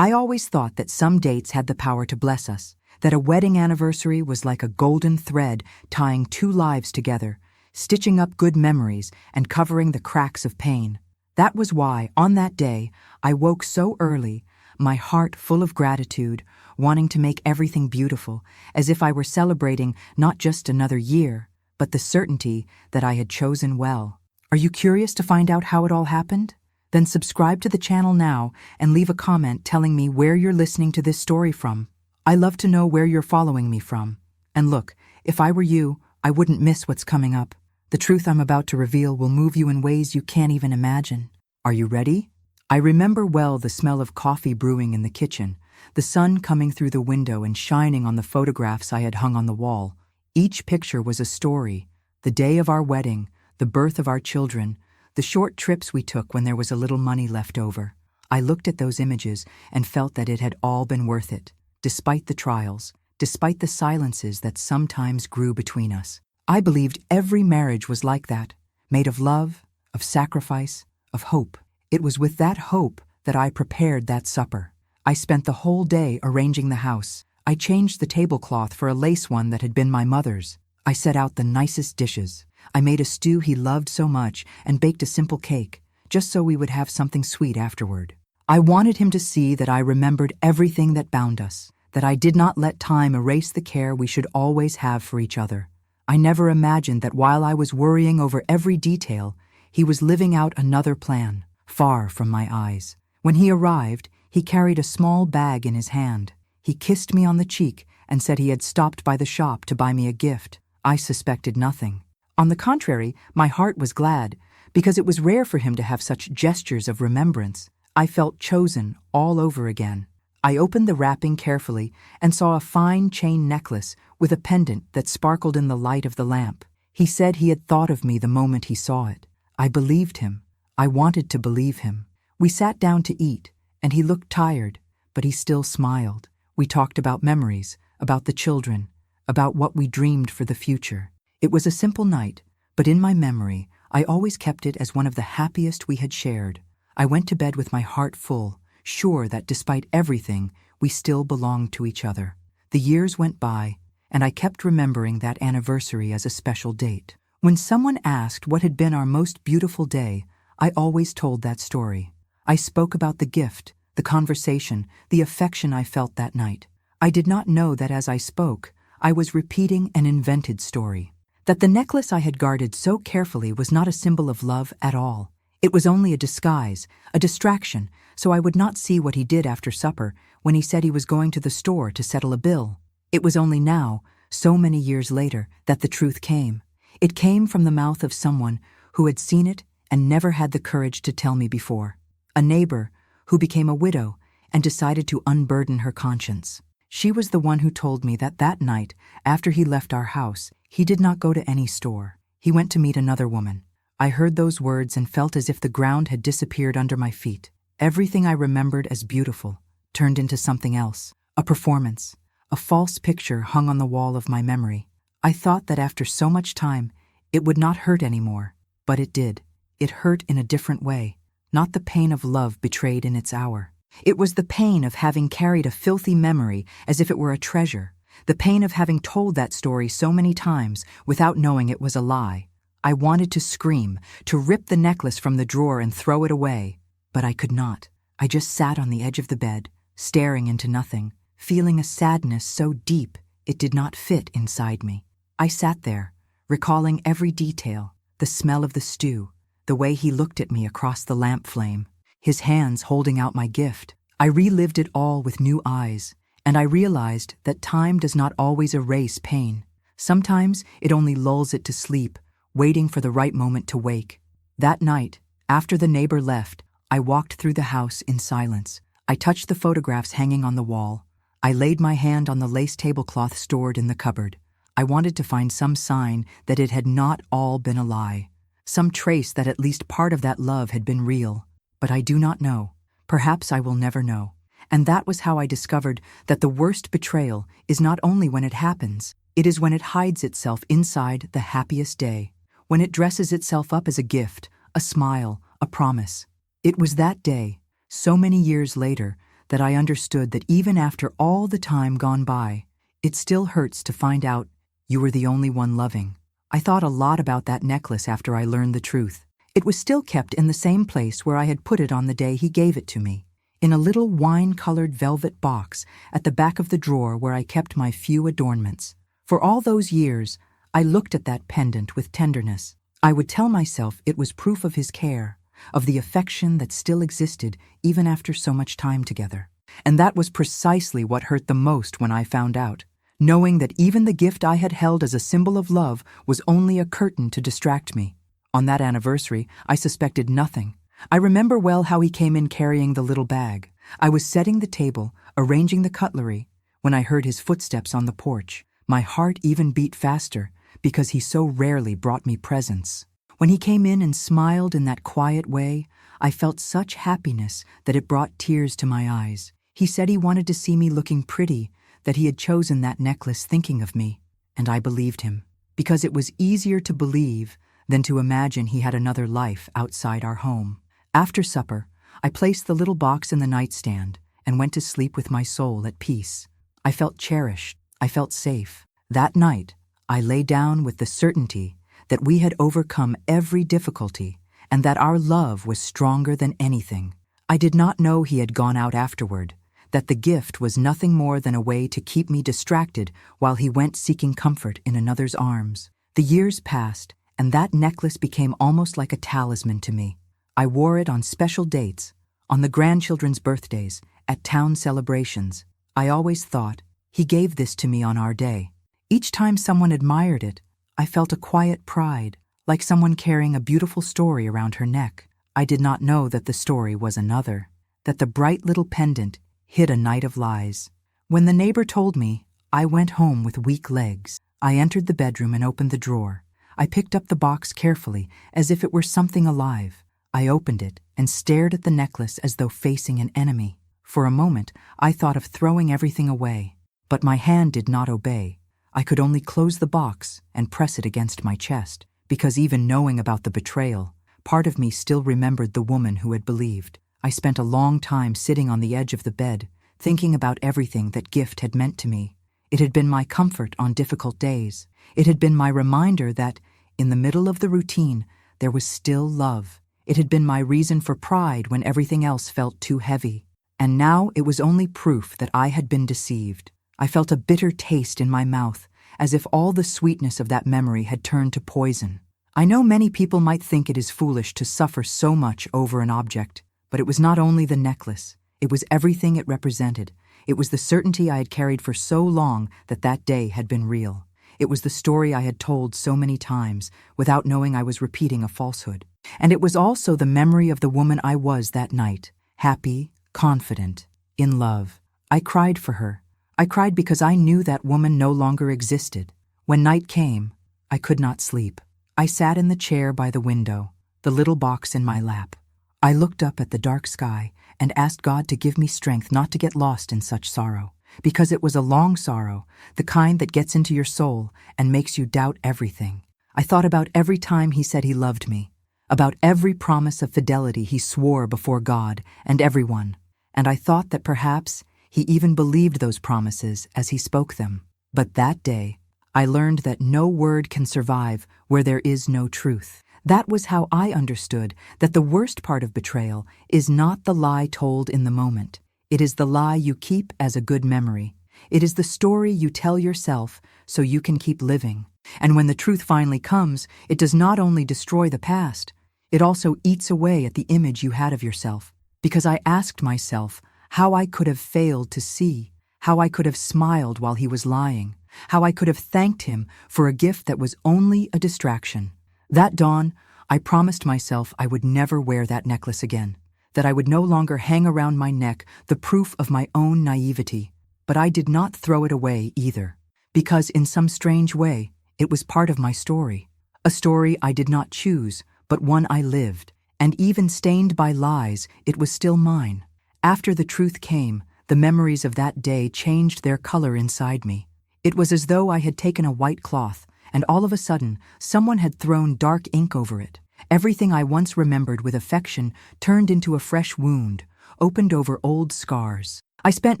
I always thought that some dates had the power to bless us, that a wedding anniversary was like a golden thread tying two lives together, stitching up good memories and covering the cracks of pain. That was why, on that day, I woke so early, my heart full of gratitude, wanting to make everything beautiful, as if I were celebrating not just another year, but the certainty that I had chosen well. Are you curious to find out how it all happened? Then subscribe to the channel now and leave a comment telling me where you're listening to this story from. I love to know where you're following me from. And look, if I were you, I wouldn't miss what's coming up. The truth I'm about to reveal will move you in ways you can't even imagine. Are you ready? I remember well the smell of coffee brewing in the kitchen, the sun coming through the window and shining on the photographs I had hung on the wall. Each picture was a story: the day of our wedding, the birth of our children, the short trips we took when there was a little money left over. I looked at those images and felt that it had all been worth it, despite the trials, despite the silences that sometimes grew between us. I believed every marriage was like that, made of love, of sacrifice, of hope. It was with that hope that I prepared that supper. I spent the whole day arranging the house. I changed the tablecloth for a lace one that had been my mother's. I set out the nicest dishes. I made a stew he loved so much and baked a simple cake, just so we would have something sweet afterward. I wanted him to see that I remembered everything that bound us, that I did not let time erase the care we should always have for each other. I never imagined that while I was worrying over every detail, he was living out another plan, far from my eyes. When he arrived, he carried a small bag in his hand. He kissed me on the cheek and said he had stopped by the shop to buy me a gift. I suspected nothing. On the contrary, my heart was glad, because it was rare for him to have such gestures of remembrance. I felt chosen all over again. I opened the wrapping carefully and saw a fine chain necklace with a pendant that sparkled in the light of the lamp. He said he had thought of me the moment he saw it. I believed him. I wanted to believe him. We sat down to eat, and he looked tired, but he still smiled. We talked about memories, about the children, about what we dreamed for the future. It was a simple night, but in my memory, I always kept it as one of the happiest we had shared. I went to bed with my heart full, sure that despite everything, we still belonged to each other. The years went by, and I kept remembering that anniversary as a special date. When someone asked what had been our most beautiful day, I always told that story. I spoke about the gift, the conversation, the affection I felt that night. I did not know that as I spoke, I was repeating an invented story. That the necklace I had guarded so carefully was not a symbol of love at all. It was only a disguise, a distraction, so I would not see what he did after supper when he said he was going to the store to settle a bill. It was only now, so many years later, that the truth came. It came from the mouth of someone who had seen it and never had the courage to tell me before. A neighbor who became a widow and decided to unburden her conscience. She was the one who told me that that night, after he left our house, he did not go to any store. He went to meet another woman. I heard those words and felt as if the ground had disappeared under my feet. Everything I remembered as beautiful turned into something else, a performance, a false picture hung on the wall of my memory. I thought that after so much time, it would not hurt anymore, but it did. It hurt in a different way, not the pain of love betrayed in its hour. It was the pain of having carried a filthy memory as if it were a treasure, the pain of having told that story so many times without knowing it was a lie. I wanted to scream, to rip the necklace from the drawer and throw it away, but I could not. I just sat on the edge of the bed, staring into nothing, feeling a sadness so deep it did not fit inside me. I sat there, recalling every detail, the smell of the stew, the way he looked at me across the lamp flame, his hands holding out my gift. I relived it all with new eyes, and I realized that time does not always erase pain. Sometimes it only lulls it to sleep, waiting for the right moment to wake. That night, after the neighbor left, I walked through the house in silence. I touched the photographs hanging on the wall. I laid my hand on the lace tablecloth stored in the cupboard. I wanted to find some sign that it had not all been a lie, some trace that at least part of that love had been real. But I do not know. Perhaps I will never know. And that was how I discovered that the worst betrayal is not only when it happens, it is when it hides itself inside the happiest day, when it dresses itself up as a gift, a smile, a promise. It was that day, so many years later, that I understood that even after all the time gone by, it still hurts to find out you were the only one loving. I thought a lot about that necklace after I learned the truth. It was still kept in the same place where I had put it on the day he gave it to me, in a little wine-colored velvet box at the back of the drawer where I kept my few adornments. For all those years, I looked at that pendant with tenderness. I would tell myself it was proof of his care, of the affection that still existed even after so much time together. And that was precisely what hurt the most when I found out, knowing that even the gift I had held as a symbol of love was only a curtain to distract me. On that anniversary, I suspected nothing. I remember well how he came in carrying the little bag. I was setting the table, arranging the cutlery, when I heard his footsteps on the porch. My heart even beat faster, because he so rarely brought me presents. When he came in and smiled in that quiet way, I felt such happiness that it brought tears to my eyes. He said he wanted to see me looking pretty, that he had chosen that necklace thinking of me, and I believed him, because it was easier to believe than to imagine he had another life outside our home. After supper, I placed the little box in the nightstand and went to sleep with my soul at peace. I felt cherished. I felt safe. That night, I lay down with the certainty that we had overcome every difficulty and that our love was stronger than anything. I did not know he had gone out afterward, that the gift was nothing more than a way to keep me distracted while he went seeking comfort in another's arms. The years passed, and that necklace became almost like a talisman to me. I wore it on special dates, on the grandchildren's birthdays, at town celebrations. I always thought, he gave this to me on our day. Each time someone admired it, I felt a quiet pride, like someone carrying a beautiful story around her neck. I did not know that the story was another, that the bright little pendant hid a night of lies. When the neighbor told me, I went home with weak legs. I entered the bedroom and opened the drawer. I picked up the box carefully, as if it were something alive. I opened it and stared at the necklace as though facing an enemy. For a moment, I thought of throwing everything away, but my hand did not obey. I could only close the box and press it against my chest, because even knowing about the betrayal, part of me still remembered the woman who had believed. I spent a long time sitting on the edge of the bed, thinking about everything that gift had meant to me. It had been my comfort on difficult days. It had been my reminder that, in the middle of the routine, there was still love. It had been my reason for pride when everything else felt too heavy. And now it was only proof that I had been deceived. I felt a bitter taste in my mouth, as if all the sweetness of that memory had turned to poison. I know many people might think it is foolish to suffer so much over an object, but it was not only the necklace. It was everything it represented. It was the certainty I had carried for so long that that day had been real. It was the story I had told so many times, without knowing I was repeating a falsehood. And it was also the memory of the woman I was that night, happy, confident, in love. I cried for her. I cried because I knew that woman no longer existed. When night came, I could not sleep. I sat in the chair by the window, the little box in my lap. I looked up at the dark sky and asked God to give me strength not to get lost in such sorrow, because it was a long sorrow, the kind that gets into your soul and makes you doubt everything. I thought about every time he said he loved me, about every promise of fidelity he swore before God and everyone, and I thought that perhaps he even believed those promises as he spoke them. But that day, I learned that no word can survive where there is no truth. That was how I understood that the worst part of betrayal is not the lie told in the moment. It is the lie you keep as a good memory. It is the story you tell yourself so you can keep living. And when the truth finally comes, it does not only destroy the past, it also eats away at the image you had of yourself. Because I asked myself how I could have failed to see, how I could have smiled while he was lying, how I could have thanked him for a gift that was only a distraction. That dawn, I promised myself I would never wear that necklace again, that I would no longer hang around my neck the proof of my own naivety. But I did not throw it away either, because in some strange way, it was part of my story. A story I did not choose, but one I lived, and even stained by lies, it was still mine. After the truth came, the memories of that day changed their color inside me. It was as though I had taken a white cloth, and all of a sudden, someone had thrown dark ink over it. Everything I once remembered with affection turned into a fresh wound, opened over old scars. I spent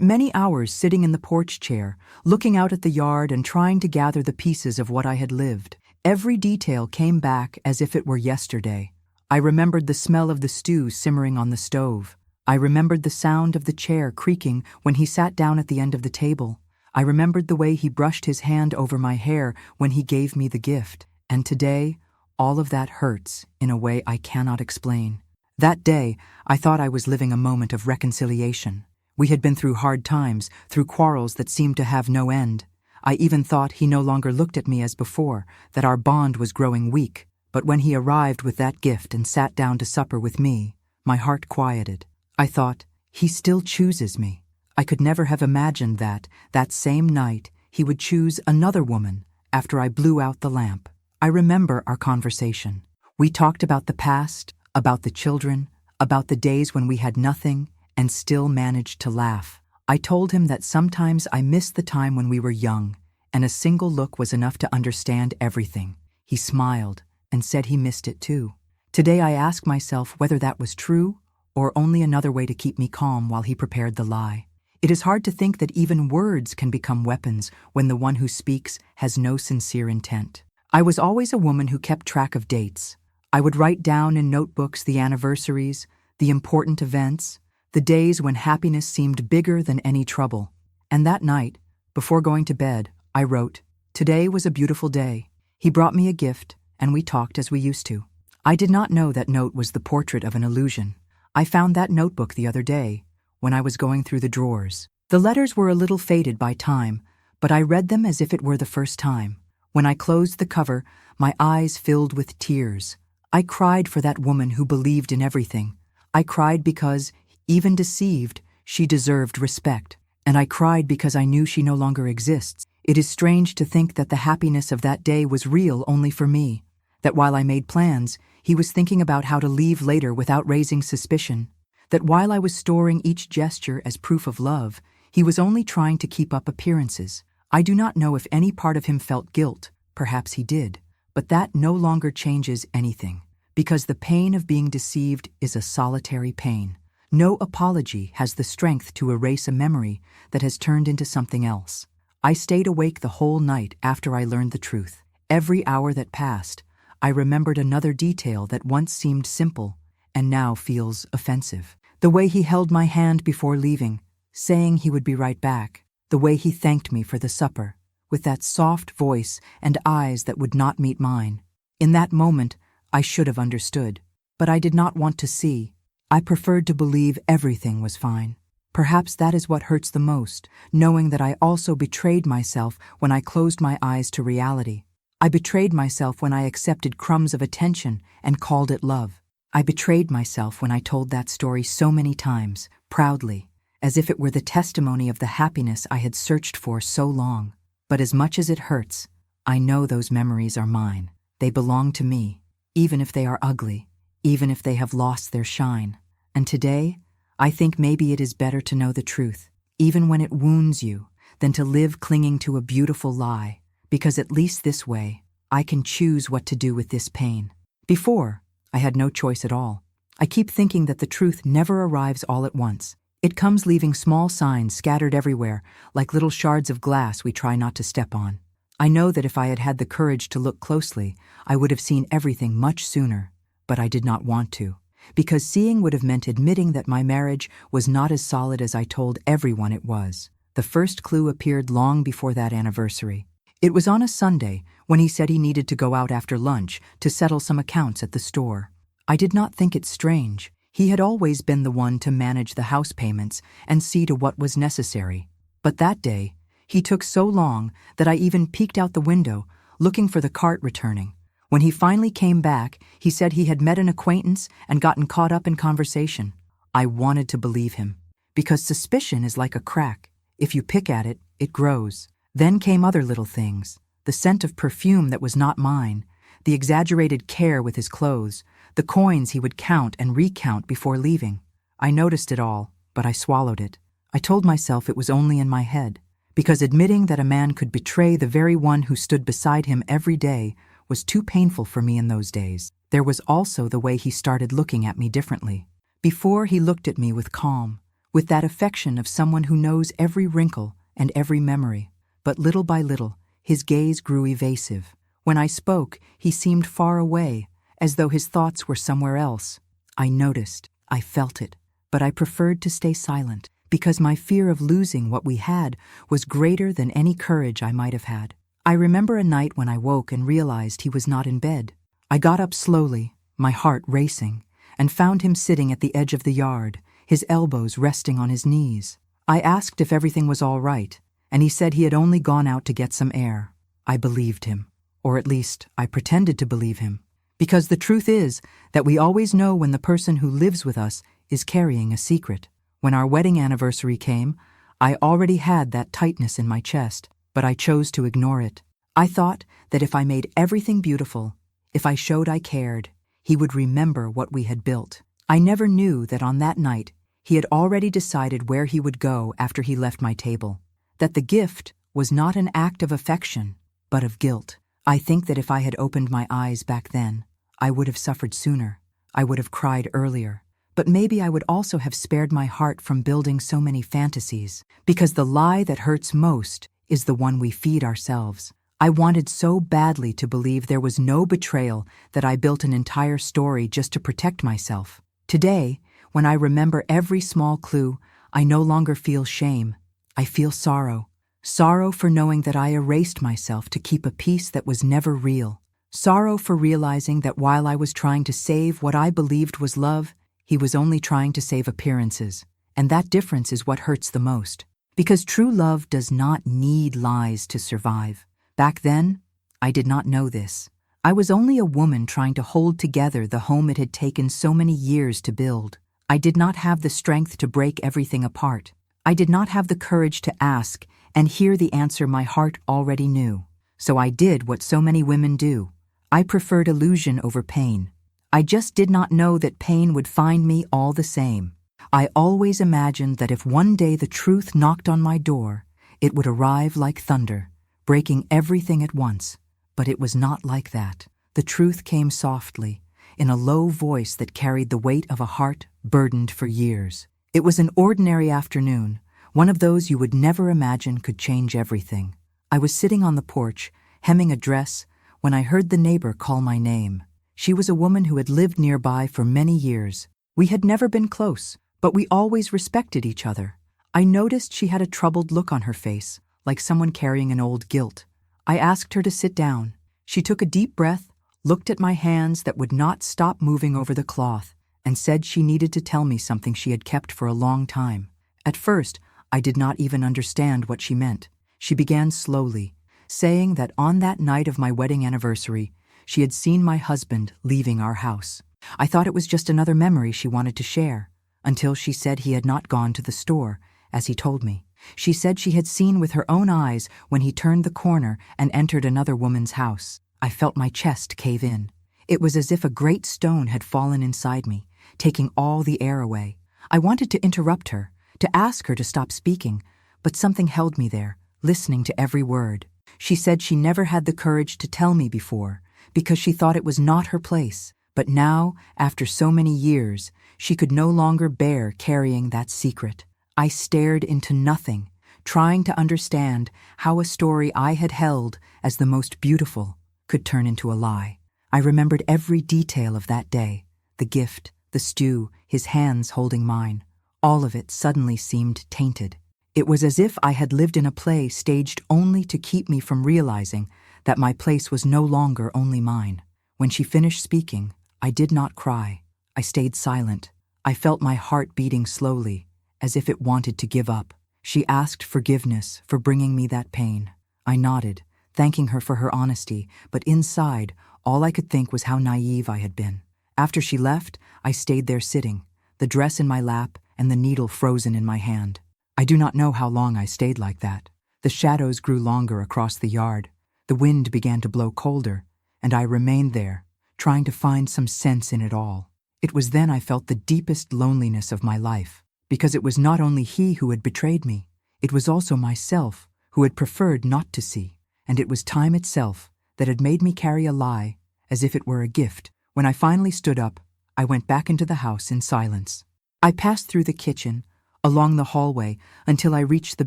many hours sitting in the porch chair, looking out at the yard and trying to gather the pieces of what I had lived. Every detail came back as if it were yesterday. I remembered the smell of the stew simmering on the stove. I remembered the sound of the chair creaking when he sat down at the end of the table. I remembered the way he brushed his hand over my hair when he gave me the gift. And today, all of that hurts in a way I cannot explain. That day, I thought I was living a moment of reconciliation. We had been through hard times, through quarrels that seemed to have no end. I even thought he no longer looked at me as before, that our bond was growing weak. But when he arrived with that gift and sat down to supper with me, my heart quieted. I thought, he still chooses me. I could never have imagined that same night, he would choose another woman after I blew out the lamp. I remember our conversation. We talked about the past, about the children, about the days when we had nothing and still managed to laugh. I told him that sometimes I missed the time when we were young, and a single look was enough to understand everything. He smiled and said he missed it too. Today I ask myself whether that was true or only another way to keep me calm while he prepared the lie. It is hard to think that even words can become weapons when the one who speaks has no sincere intent. I was always a woman who kept track of dates. I would write down in notebooks the anniversaries, the important events, the days when happiness seemed bigger than any trouble. And that night, before going to bed, I wrote, "Today was a beautiful day. He brought me a gift, and we talked as we used to." I did not know that note was the portrait of an illusion. I found that notebook the other day, when I was going through the drawers. The letters were a little faded by time, but I read them as if it were the first time. When I closed the cover, my eyes filled with tears. I cried for that woman who believed in everything. I cried because, even deceived, she deserved respect. And I cried because I knew she no longer exists. It is strange to think that the happiness of that day was real only for me. That while I made plans, he was thinking about how to leave later without raising suspicion. That while I was storing each gesture as proof of love, he was only trying to keep up appearances. I do not know if any part of him felt guilt, perhaps he did, but that no longer changes anything, because the pain of being deceived is a solitary pain. No apology has the strength to erase a memory that has turned into something else. I stayed awake the whole night after I learned the truth. Every hour that passed, I remembered another detail that once seemed simple and now feels offensive. The way he held my hand before leaving, saying he would be right back. The way he thanked me for the supper, with that soft voice and eyes that would not meet mine. In that moment, I should have understood, but I did not want to see. I preferred to believe everything was fine. Perhaps that is what hurts the most, knowing that I also betrayed myself when I closed my eyes to reality. I betrayed myself when I accepted crumbs of attention and called it love. I betrayed myself when I told that story so many times, proudly, as if it were the testimony of the happiness I had searched for so long. But as much as it hurts, I know those memories are mine. They belong to me, even if they are ugly, even if they have lost their shine. And today, I think maybe it is better to know the truth, even when it wounds you, than to live clinging to a beautiful lie, because at least this way, I can choose what to do with this pain. Before, I had no choice at all. I keep thinking that the truth never arrives all at once. It comes leaving small signs scattered everywhere, like little shards of glass we try not to step on. I know that if I had had the courage to look closely, I would have seen everything much sooner, but I did not want to, because seeing would have meant admitting that my marriage was not as solid as I told everyone it was. The first clue appeared long before that anniversary. It was on a Sunday when he said he needed to go out after lunch to settle some accounts at the store. I did not think it strange. He had always been the one to manage the house payments and see to what was necessary. But that day, he took so long that I even peeked out the window, looking for the cart returning. When he finally came back, he said he had met an acquaintance and gotten caught up in conversation. I wanted to believe him, because suspicion is like a crack. If you pick at it, it grows. Then came other little things, the scent of perfume that was not mine, the exaggerated care with his clothes, the coins he would count and recount before leaving. I noticed it all, but I swallowed it. I told myself it was only in my head, because admitting that a man could betray the very one who stood beside him every day was too painful for me in those days. There was also the way he started looking at me differently. Before, he looked at me with calm, with that affection of someone who knows every wrinkle and every memory. But little by little, his gaze grew evasive. When I spoke, he seemed far away, as though his thoughts were somewhere else. I noticed, I felt it, but I preferred to stay silent, because my fear of losing what we had was greater than any courage I might have had. I remember a night when I woke and realized he was not in bed. I got up slowly, my heart racing, and found him sitting at the edge of the yard, his elbows resting on his knees. I asked if everything was all right, and he said he had only gone out to get some air. I believed him, or at least I pretended to believe him, because the truth is that we always know when the person who lives with us is carrying a secret. When our wedding anniversary came, I already had that tightness in my chest, but I chose to ignore it. I thought that if I made everything beautiful, if I showed I cared, he would remember what we had built. I never knew that on that night he had already decided where he would go after he left my table, that the gift was not an act of affection, but of guilt. I think that if I had opened my eyes back then, I would have suffered sooner. I would have cried earlier. But maybe I would also have spared my heart from building so many fantasies, because the lie that hurts most is the one we feed ourselves. I wanted so badly to believe there was no betrayal that I built an entire story just to protect myself. Today, when I remember every small clue, I no longer feel shame. I feel sorrow. Sorrow for knowing that I erased myself to keep a peace that was never real. Sorrow for realizing that while I was trying to save what I believed was love, he was only trying to save appearances. And that difference is what hurts the most. Because true love does not need lies to survive. Back then, I did not know this. I was only a woman trying to hold together the home it had taken so many years to build. I did not have the strength to break everything apart. I did not have the courage to ask and hear the answer my heart already knew. So I did what so many women do. I preferred illusion over pain. I just did not know that pain would find me all the same. I always imagined that if one day the truth knocked on my door, it would arrive like thunder, breaking everything at once. But it was not like that. The truth came softly, in a low voice that carried the weight of a heart burdened for years. It was an ordinary afternoon, one of those you would never imagine could change everything. I was sitting on the porch, hemming a dress, when I heard the neighbor call my name. She was a woman who had lived nearby for many years. We had never been close, but we always respected each other. I noticed she had a troubled look on her face, like someone carrying an old guilt. I asked her to sit down. She took a deep breath, looked at my hands that would not stop moving over the cloth, and said she needed to tell me something she had kept for a long time. At first, I did not even understand what she meant. She began slowly, saying that on that night of my wedding anniversary, she had seen my husband leaving our house. I thought it was just another memory she wanted to share, until she said he had not gone to the store, as he told me. She said she had seen with her own eyes when he turned the corner and entered another woman's house. I felt my chest cave in. It was as if a great stone had fallen inside me, taking all the air away. I wanted to interrupt her, to ask her to stop speaking, but something held me there, listening to every word. She said she never had the courage to tell me before, because she thought it was not her place. But now, after so many years, she could no longer bear carrying that secret. I stared into nothing, trying to understand how a story I had held as the most beautiful could turn into a lie. I remembered every detail of that day, the gift, the stew, his hands holding mine. All of it suddenly seemed tainted. It was as if I had lived in a play staged only to keep me from realizing that my place was no longer only mine. When she finished speaking, I did not cry. I stayed silent. I felt my heart beating slowly, as if it wanted to give up. She asked forgiveness for bringing me that pain. I nodded, thanking her for her honesty, but inside, all I could think was how naive I had been. After she left, I stayed there sitting, the dress in my lap and the needle frozen in my hand. I do not know how long I stayed like that. The shadows grew longer across the yard. The wind began to blow colder, and I remained there, trying to find some sense in it all. It was then I felt the deepest loneliness of my life, because it was not only he who had betrayed me, it was also myself who had preferred not to see, and it was time itself that had made me carry a lie as if it were a gift. When I finally stood up, I went back into the house in silence. I passed through the kitchen, along the hallway, until I reached the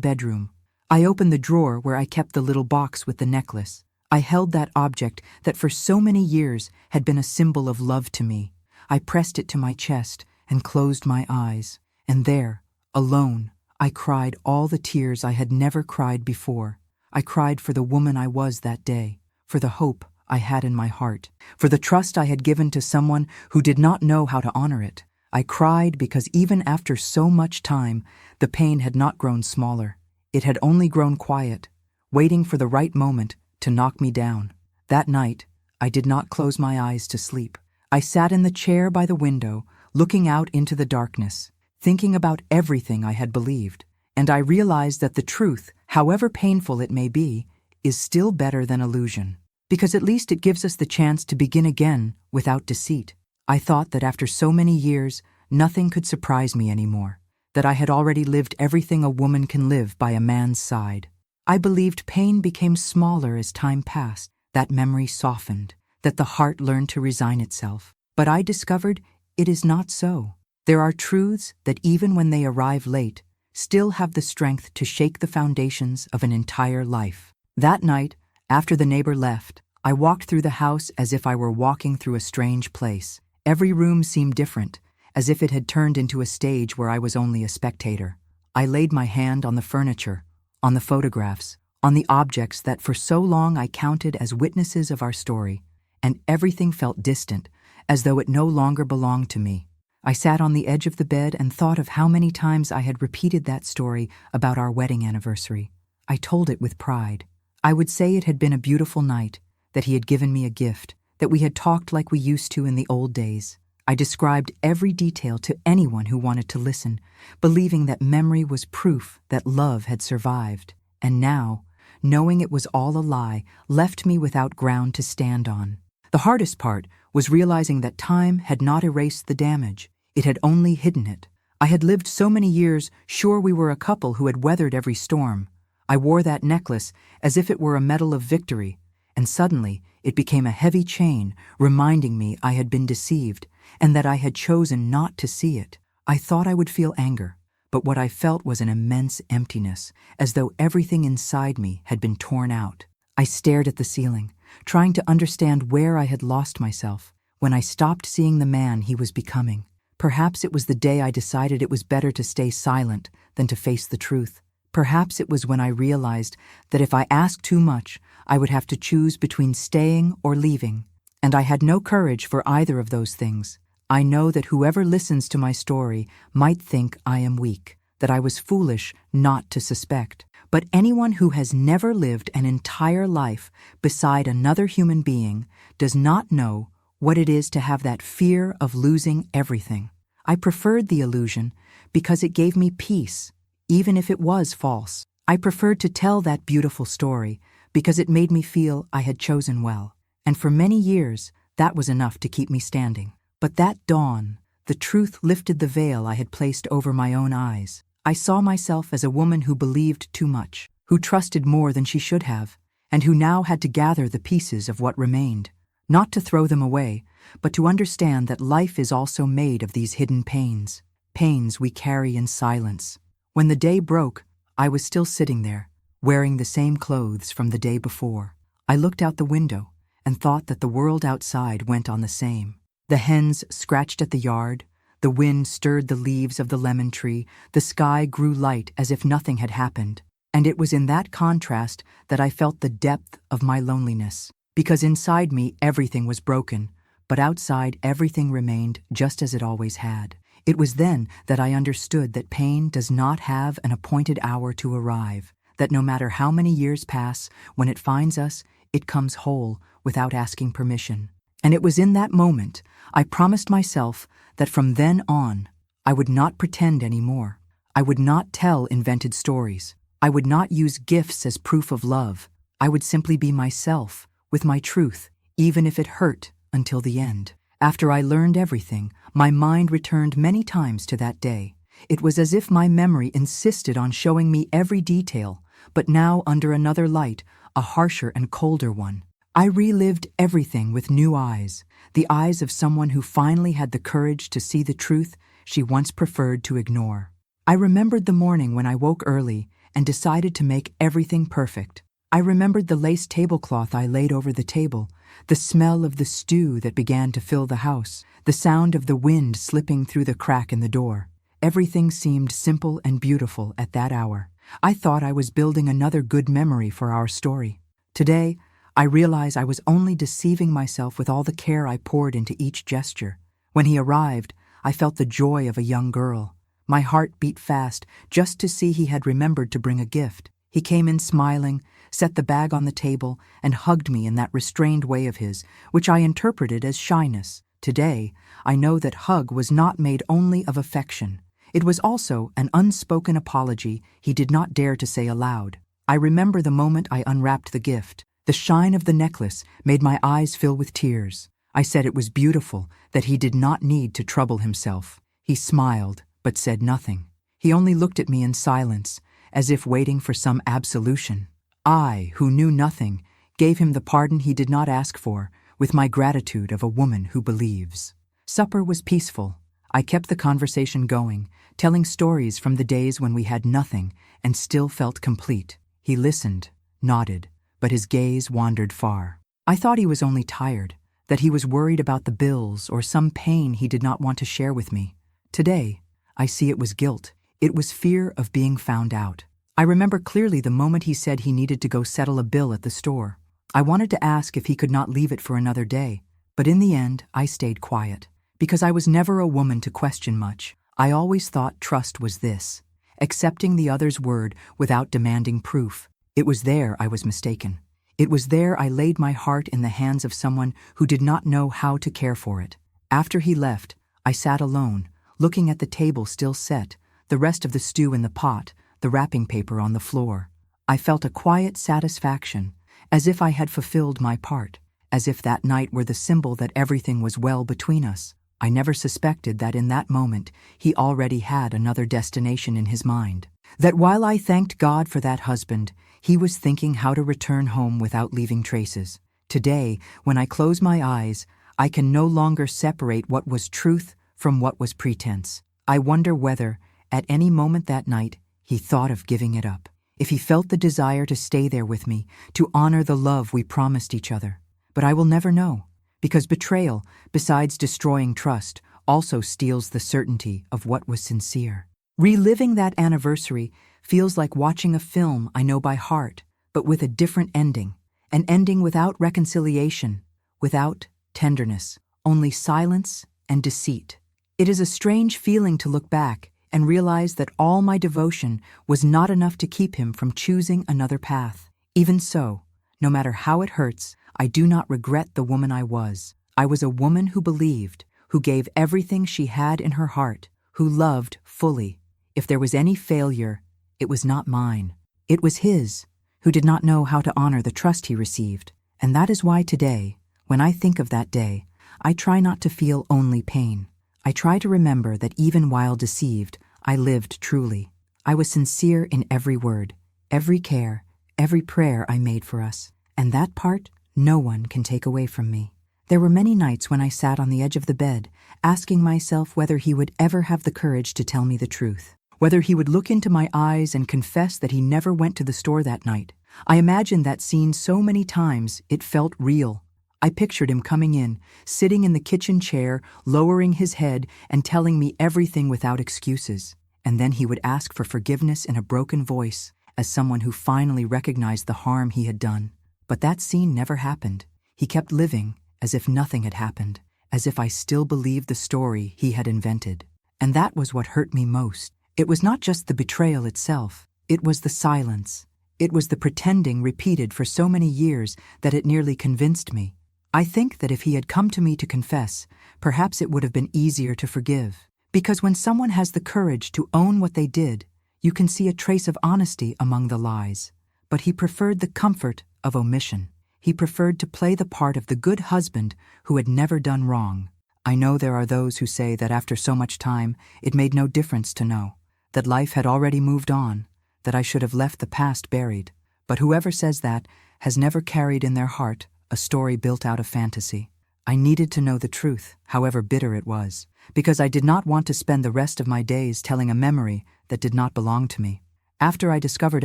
bedroom. I opened the drawer where I kept the little box with the necklace. I held that object that for so many years had been a symbol of love to me. I pressed it to my chest and closed my eyes. And there, alone, I cried all the tears I had never cried before. I cried for the woman I was that day, for the hope I had in my heart, for the trust I had given to someone who did not know how to honor it. I cried because even after so much time, the pain had not grown smaller. It had only grown quiet, waiting for the right moment to knock me down. That night, I did not close my eyes to sleep. I sat in the chair by the window, looking out into the darkness, thinking about everything I had believed. And I realized that the truth, however painful it may be, is still better than illusion, because at least it gives us the chance to begin again without deceit. I thought that after so many years, nothing could surprise me anymore, that I had already lived everything a woman can live by a man's side. I believed pain became smaller as time passed, that memory softened, that the heart learned to resign itself. But I discovered it is not so. There are truths that even when they arrive late, still have the strength to shake the foundations of an entire life. That night, after the neighbor left, I walked through the house as if I were walking through a strange place. Every room seemed different, as if it had turned into a stage where I was only a spectator. I laid my hand on the furniture, on the photographs, on the objects that for so long I counted as witnesses of our story, and everything felt distant, as though it no longer belonged to me. I sat on the edge of the bed and thought of how many times I had repeated that story about our wedding anniversary. I told it with pride. I would say it had been a beautiful night, that he had given me a gift, that we had talked like we used to in the old days. I described every detail to anyone who wanted to listen, believing that memory was proof that love had survived. And now, knowing it was all a lie, left me without ground to stand on. The hardest part was realizing that time had not erased the damage. It had only hidden it. I had lived so many years sure we were a couple who had weathered every storm. I wore that necklace as if it were a medal of victory, and suddenly it became a heavy chain reminding me I had been deceived and that I had chosen not to see it. I thought I would feel anger, but what I felt was an immense emptiness, as though everything inside me had been torn out. I stared at the ceiling, trying to understand where I had lost myself, when I stopped seeing the man he was becoming. Perhaps it was the day I decided it was better to stay silent than to face the truth. Perhaps it was when I realized that if I asked too much, I would have to choose between staying or leaving. And I had no courage for either of those things. I know that whoever listens to my story might think I am weak, that I was foolish not to suspect. But anyone who has never lived an entire life beside another human being does not know what it is to have that fear of losing everything. I preferred the illusion because it gave me peace, even if it was false. I preferred to tell that beautiful story because it made me feel I had chosen well. And for many years, that was enough to keep me standing. But that dawn, the truth lifted the veil I had placed over my own eyes. I saw myself as a woman who believed too much, who trusted more than she should have, and who now had to gather the pieces of what remained, not to throw them away, but to understand that life is also made of these hidden pains, pains we carry in silence. When the day broke, I was still sitting there, wearing the same clothes from the day before. I looked out the window and thought that the world outside went on the same. The hens scratched at the yard, the wind stirred the leaves of the lemon tree, the sky grew light as if nothing had happened. And it was in that contrast that I felt the depth of my loneliness, because inside me everything was broken, but outside everything remained just as it always had. It was then that I understood that pain does not have an appointed hour to arrive, that no matter how many years pass, when it finds us, it comes whole without asking permission. And it was in that moment I promised myself that from then on, I would not pretend anymore. I would not tell invented stories. I would not use gifts as proof of love. I would simply be myself, with my truth, even if it hurt until the end. After I learned everything, my mind returned many times to that day. It was as if my memory insisted on showing me every detail, but now under another light, a harsher and colder one. I relived everything with new eyes, the eyes of someone who finally had the courage to see the truth she once preferred to ignore. I remembered the morning when I woke early and decided to make everything perfect. I remembered the lace tablecloth I laid over the table, the smell of the stew that began to fill the house, the sound of the wind slipping through the crack in the door. Everything seemed simple and beautiful at that hour. I thought I was building another good memory for our story. Today, I realize I was only deceiving myself with all the care I poured into each gesture. When he arrived, I felt the joy of a young girl. My heart beat fast just to see he had remembered to bring a gift. He came in smiling, set the bag on the table, and hugged me in that restrained way of his, which I interpreted as shyness. Today, I know that hug was not made only of affection. It was also an unspoken apology he did not dare to say aloud. I remember the moment I unwrapped the gift. The shine of the necklace made my eyes fill with tears. I said it was beautiful, that he did not need to trouble himself. He smiled, but said nothing. He only looked at me in silence, as if waiting for some absolution. I, who knew nothing, gave him the pardon he did not ask for, with my gratitude of a woman who believes. Supper was peaceful. I kept the conversation going, telling stories from the days when we had nothing and still felt complete. He listened, nodded, but his gaze wandered far. I thought he was only tired, that he was worried about the bills or some pain he did not want to share with me. Today, I see it was guilt. It was fear of being found out. I remember clearly the moment he said he needed to go settle a bill at the store. I wanted to ask if he could not leave it for another day, but in the end, I stayed quiet. Because I was never a woman to question much. I always thought trust was this, accepting the other's word without demanding proof. It was there I was mistaken. It was there I laid my heart in the hands of someone who did not know how to care for it. After he left, I sat alone, looking at the table still set, the rest of the stew in the pot, the wrapping paper on the floor. I felt a quiet satisfaction, as if I had fulfilled my part, as if that night were the symbol that everything was well between us. I never suspected that in that moment he already had another destination in his mind. That while I thanked God for that husband, he was thinking how to return home without leaving traces. Today, when I close my eyes, I can no longer separate what was truth from what was pretense. I wonder whether, at any moment that night, he thought of giving it up. If he felt the desire to stay there with me, to honor the love we promised each other. But I will never know. Because betrayal, besides destroying trust, also steals the certainty of what was sincere. Reliving that anniversary feels like watching a film I know by heart, but with a different ending. An ending without reconciliation, without tenderness, only silence and deceit. It is a strange feeling to look back and realize that all my devotion was not enough to keep him from choosing another path. Even so, no matter how it hurts, I do not regret the woman I was. I was a woman who believed, who gave everything she had in her heart, who loved fully. If there was any failure, it was not mine. It was his, who did not know how to honor the trust he received. And that is why today, when I think of that day, I try not to feel only pain. I try to remember that even while deceived, I lived truly. I was sincere in every word, every care, every prayer I made for us. And that part, no one can take away from me. There were many nights when I sat on the edge of the bed, asking myself whether he would ever have the courage to tell me the truth, whether he would look into my eyes and confess that he never went to the store that night. I imagined that scene so many times it felt real. I pictured him coming in, sitting in the kitchen chair, lowering his head and telling me everything without excuses. And then he would ask for forgiveness in a broken voice, as someone who finally recognized the harm he had done. But that scene never happened. He kept living as if nothing had happened, as if I still believed the story he had invented. And that was what hurt me most. It was not just the betrayal itself. It was the silence. It was the pretending repeated for so many years that it nearly convinced me. I think that if he had come to me to confess, perhaps it would have been easier to forgive. Because when someone has the courage to own what they did, you can see a trace of honesty among the lies. But he preferred the comfort of omission. He preferred to play the part of the good husband who had never done wrong. I know there are those who say that after so much time, it made no difference to know, that life had already moved on, that I should have left the past buried. But whoever says that has never carried in their heart a story built out of fantasy. I needed to know the truth, however bitter it was, because I did not want to spend the rest of my days telling a memory that did not belong to me. After I discovered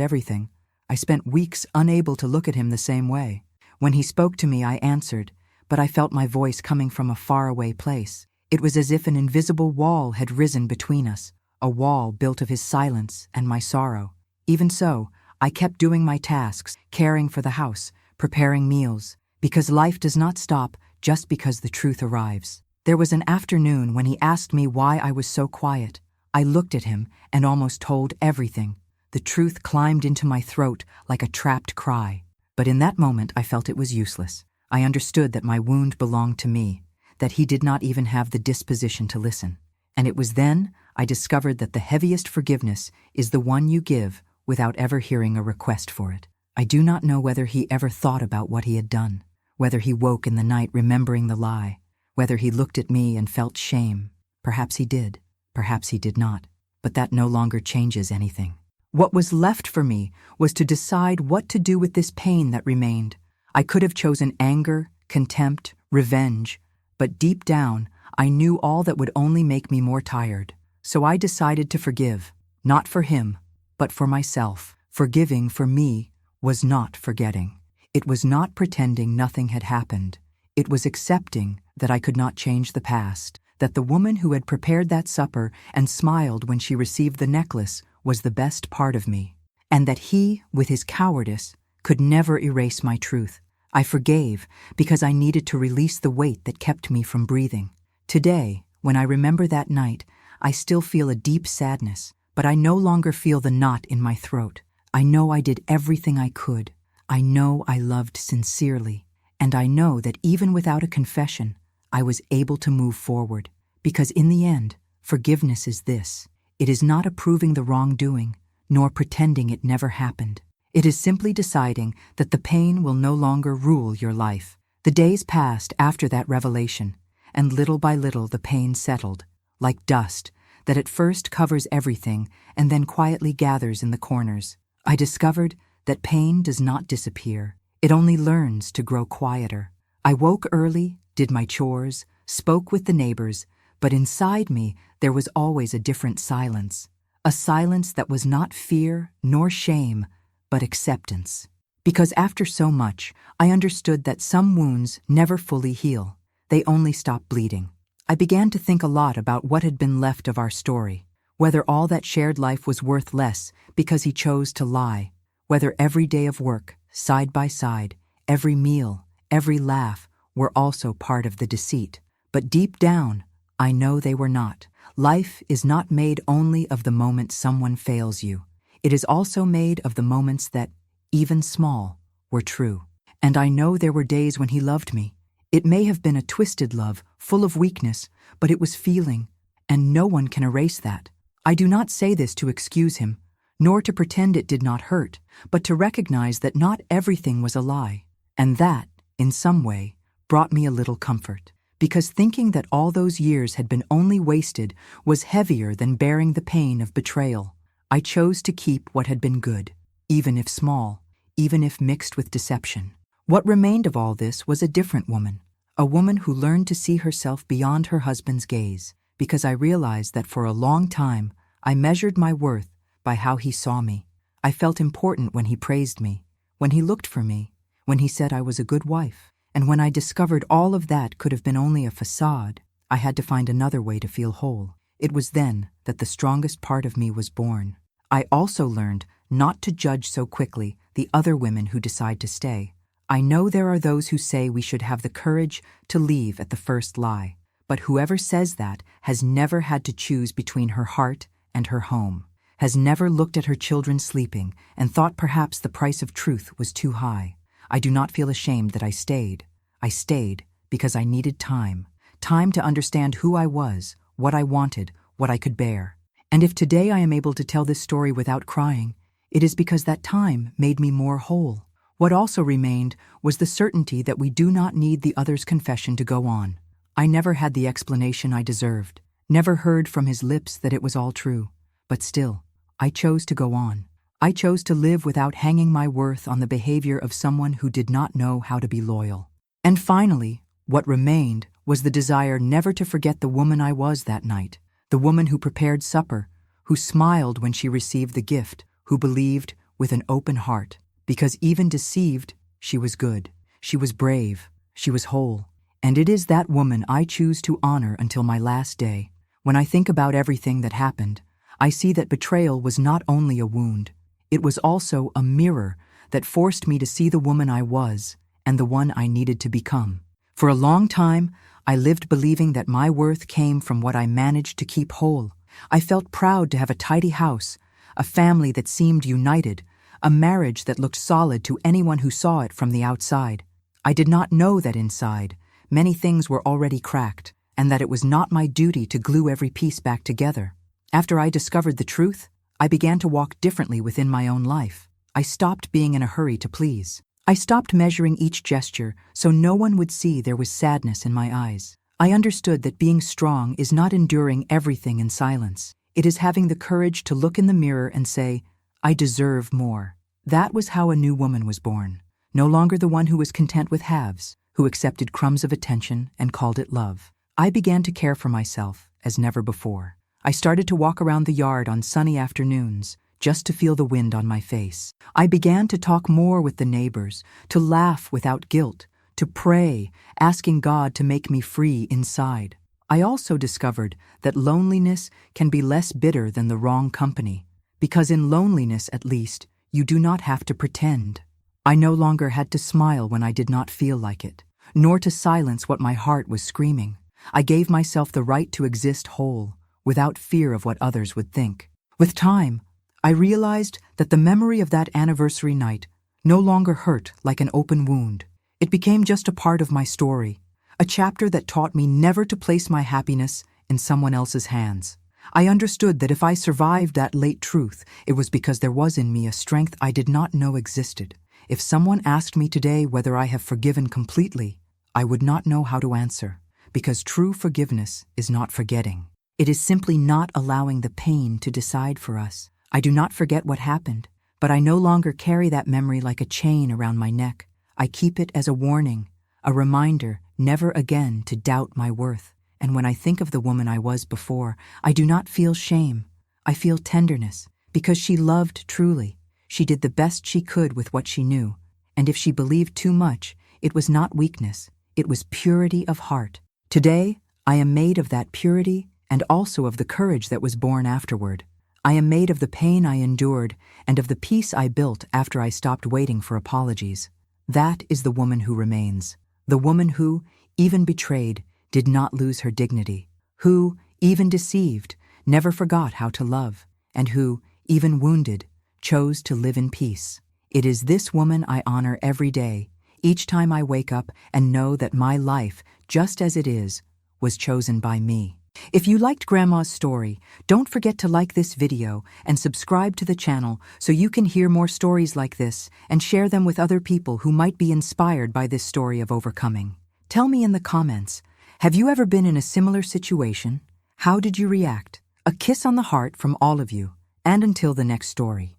everything, I spent weeks unable to look at him the same way. When he spoke to me, I answered, but I felt my voice coming from a faraway place. It was as if an invisible wall had risen between us, a wall built of his silence and my sorrow. Even so, I kept doing my tasks, caring for the house, preparing meals, because life does not stop just because the truth arrives. There was an afternoon when he asked me why I was so quiet. I looked at him and almost told everything. The truth climbed into my throat like a trapped cry. But in that moment, I felt it was useless. I understood that my wound belonged to me, that he did not even have the disposition to listen. And it was then I discovered that the heaviest forgiveness is the one you give without ever hearing a request for it. I do not know whether he ever thought about what he had done, whether he woke in the night remembering the lie, whether he looked at me and felt shame. Perhaps he did, perhaps he did not, but that no longer changes anything. What was left for me was to decide what to do with this pain that remained. I could have chosen anger, contempt, revenge, but deep down, I knew all that would only make me more tired. So I decided to forgive, not for him, but for myself. Forgiving for me was not forgetting. It was not pretending nothing had happened. It was accepting that I could not change the past, that the woman who had prepared that supper and smiled when she received the necklace was the best part of me, and that he, with his cowardice, could never erase my truth. I forgave because I needed to release the weight that kept me from breathing. Today, when I remember that night, I still feel a deep sadness, but I no longer feel the knot in my throat. I know I did everything I could. I know I loved sincerely, and I know that even without a confession, I was able to move forward. Because in the end, forgiveness is this. It is not approving the wrongdoing, nor pretending it never happened. It is simply deciding that the pain will no longer rule your life. The days passed after that revelation, and little by little the pain settled, like dust, that at first covers everything and then quietly gathers in the corners. I discovered that pain does not disappear. It only learns to grow quieter. I woke early, did my chores, spoke with the neighbors, but inside me there was always a different silence. A silence that was not fear nor shame, but acceptance. Because after so much, I understood that some wounds never fully heal. They only stop bleeding. I began to think a lot about what had been left of our story, whether all that shared life was worth less because he chose to lie, whether every day of work, side by side, every meal, every laugh, were also part of the deceit. But deep down, I know they were not. Life is not made only of the moment someone fails you. It is also made of the moments that, even small, were true. And I know there were days when he loved me. It may have been a twisted love, full of weakness, but it was feeling, and no one can erase that. I do not say this to excuse him, nor to pretend it did not hurt, but to recognize that not everything was a lie. And that, in some way, brought me a little comfort. Because thinking that all those years had been only wasted was heavier than bearing the pain of betrayal. I chose to keep what had been good, even if small, even if mixed with deception. What remained of all this was a different woman, a woman who learned to see herself beyond her husband's gaze, because I realized that for a long time I measured my worth by how he saw me. I felt important when he praised me, when he looked for me, when he said I was a good wife. And when I discovered all of that could have been only a facade, I had to find another way to feel whole. It was then that the strongest part of me was born. I also learned not to judge so quickly the other women who decide to stay. I know there are those who say we should have the courage to leave at the first lie, but whoever says that has never had to choose between her heart and her home, has never looked at her children sleeping and thought perhaps the price of truth was too high. I do not feel ashamed that I stayed. I stayed because I needed time to understand who I was, what I wanted, what I could bear. And if today I am able to tell this story without crying, it is because that time made me more whole. What also remained was the certainty that we do not need the other's confession to go on. I never had the explanation I deserved, never heard from his lips that it was all true. But still, I chose to go on. I chose to live without hanging my worth on the behavior of someone who did not know how to be loyal. And finally, What remained was the desire never to forget the woman I was that night, the woman who prepared supper, who smiled when she received the gift, who believed with an open heart, because even deceived, she was good, she was brave, she was whole. And it is that woman I choose to honor until my last day. When I think about everything that happened, I see that betrayal was not only a wound, it was also a mirror that forced me to see the woman I was and the one I needed to become. For a long time, I lived believing that my worth came from what I managed to keep whole. I felt proud to have a tidy house, a family that seemed united, a marriage that looked solid to anyone who saw it from the outside. I did not know that inside, many things were already cracked, and that it was not my duty to glue every piece back together. After I discovered the truth, I began to walk differently within my own life. I stopped being in a hurry to please. I stopped measuring each gesture so no one would see there was sadness in my eyes. I understood that being strong is not enduring everything in silence. It is having the courage to look in the mirror and say, I deserve more. That was how a new woman was born. No longer the one who was content with halves, who accepted crumbs of attention and called it love. I began to care for myself as never before. I started to walk around the yard on sunny afternoons, just to feel the wind on my face. I began to talk more with the neighbors, to laugh without guilt, to pray, asking God to make me free inside. I also discovered that loneliness can be less bitter than the wrong company, because in loneliness, at least, you do not have to pretend. I no longer had to smile when I did not feel like it, nor to silence what my heart was screaming. I gave myself the right to exist whole, without fear of what others would think. With time, I realized that the memory of that anniversary night no longer hurt like an open wound. It became just a part of my story, a chapter that taught me never to place my happiness in someone else's hands. I understood that if I survived that late truth, it was because there was in me a strength I did not know existed. If someone asked me today whether I have forgiven completely, I would not know how to answer, because true forgiveness is not forgetting. It is simply not allowing the pain to decide for us. I do not forget what happened, but I no longer carry that memory like a chain around my neck. I keep it as a warning, a reminder never again to doubt my worth. And when I think of the woman I was before, I do not feel shame. I feel tenderness, because she loved truly. She did the best she could with what she knew, and if she believed too much, it was not weakness, it was purity of heart. Today, I am made of that purity and also of the courage that was born afterward. I am made of the pain I endured and of the peace I built after I stopped waiting for apologies. That is the woman who remains, the woman who, even betrayed, did not lose her dignity, who, even deceived, never forgot how to love, and who, even wounded, chose to live in peace. It is this woman I honor every day, each time I wake up and know that my life, just as it is, was chosen by me. If you liked Grandma's story, don't forget to like this video and subscribe to the channel so you can hear more stories like this and share them with other people who might be inspired by this story of overcoming. Tell me in the comments, have you ever been in a similar situation? How did you react? A kiss on the heart from all of you, and until the next story.